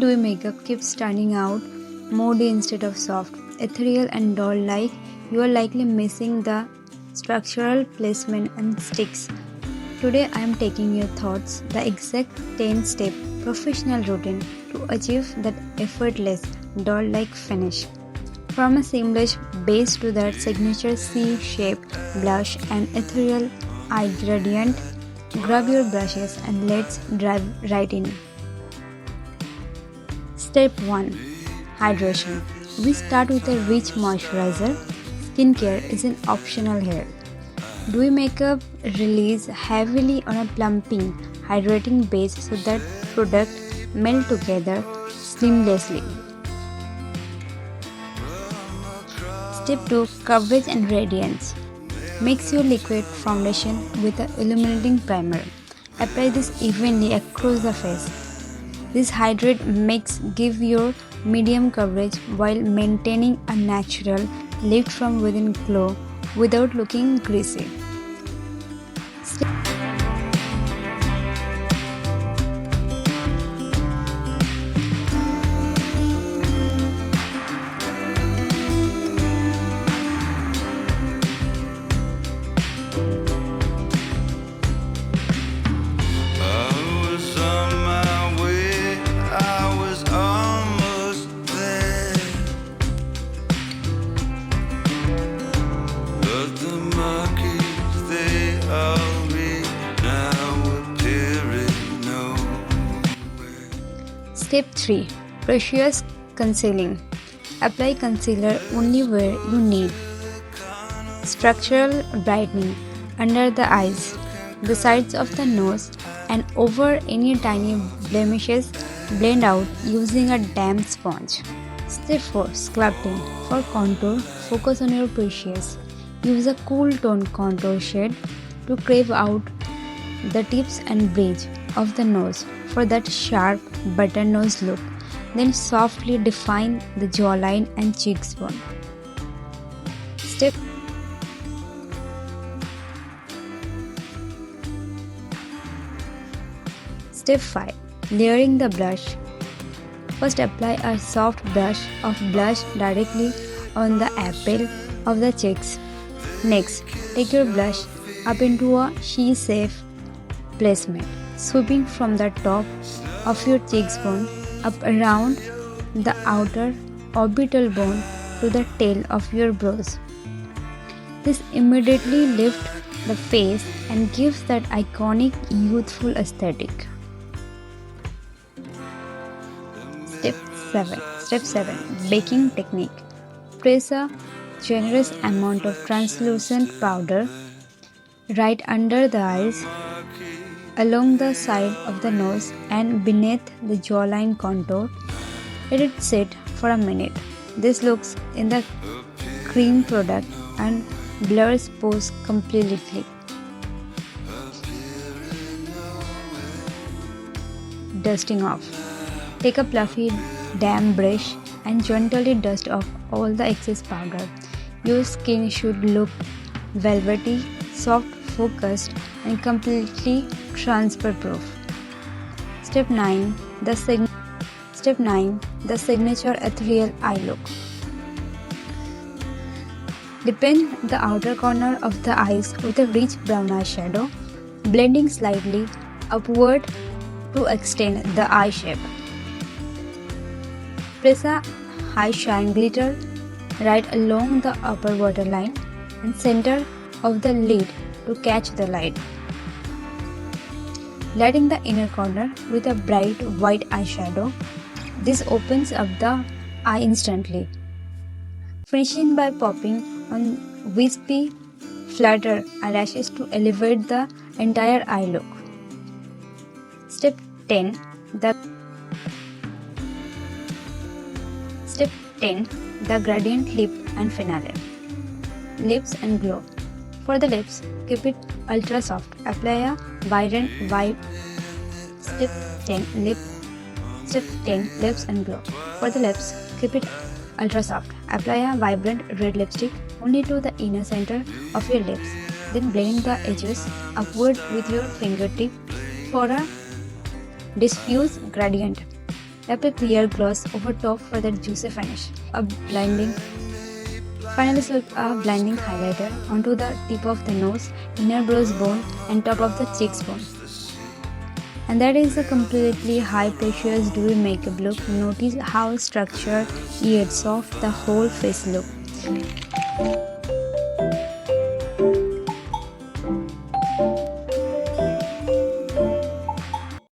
dewy makeup keeps standing out, moody instead of soft, ethereal and doll-like, you are likely missing the structural placement and sticks. Today I am taking your thoughts, the exact 10-step professional routine to achieve that effortless doll-like finish. From a seamless base to that signature C-shaped blush and ethereal eye gradient, grab your brushes and let's dive right in. Step 1. Hydration. We start with a rich moisturizer. Skincare is an optional here. Dewy makeup relies heavily on a plumping, hydrating base so that product melt together seamlessly. Step 2. Coverage and radiance. Mix your liquid foundation with an illuminating primer. Apply this evenly across the face. This hydrate mix gives your medium coverage while maintaining a natural lift from within glow without looking greasy. Step 3. Precious concealing. Apply concealer only where you need. Structural brightening under the eyes, the sides of the nose, and over any tiny blemishes. Blend out using a damp sponge. Step 4. Sculpting. For contour, focus on your precious. Use a cool tone contour shade to carve out the tips and bridge of the nose for that sharp button nose look. Then softly define the jawline and cheekbone. Step 5. Layering the blush. First apply a soft brush of blush directly on the apple of the cheeks. Next, take your blush up into a she-shape placement, sweeping from the top of your cheekbone up around the outer orbital bone to the tail of your brows. This immediately lifts the face and gives that iconic youthful aesthetic. Step 7. Baking technique. Press a generous amount of translucent powder right under the eyes, along the side of the nose and beneath the jawline contour. Let it sit for a minute. This looks in the cream product and blurs pores completely. Dusting off. Take a fluffy damp brush and gently dust off all the excess powder. Your skin should look velvety, soft, focused, and completely transfer proof. Step 9. The signature ethereal eye look. Deepen the outer corner of the eyes with a rich brown eyeshadow, blending slightly upward to extend the eye shape. Press a high shine glitter right along the upper waterline and center of the lid to catch the light. Lighting the inner corner with a bright white eyeshadow. This opens up the eye instantly. Finishing by popping on wispy, flatter eyelashes to elevate the entire eye look. Step 10. The gradient lip and finale. Lips and glow. For the lips, keep it ultra soft. Apply a vibrant vibe. Step 10. Lips and glow. For the lips, keep it ultra soft. Apply a vibrant red lipstick only to the inner center of your lips. Then blend the edges upward with your fingertip for a diffuse gradient. Apply clear gloss over top for that juicy finish. Finally, slap a blending highlighter onto the tip of the nose, inner brows bone, and top of the cheeks bone. And that is a completely high pressure dewy makeup look. Notice how structured yet soft the whole face look.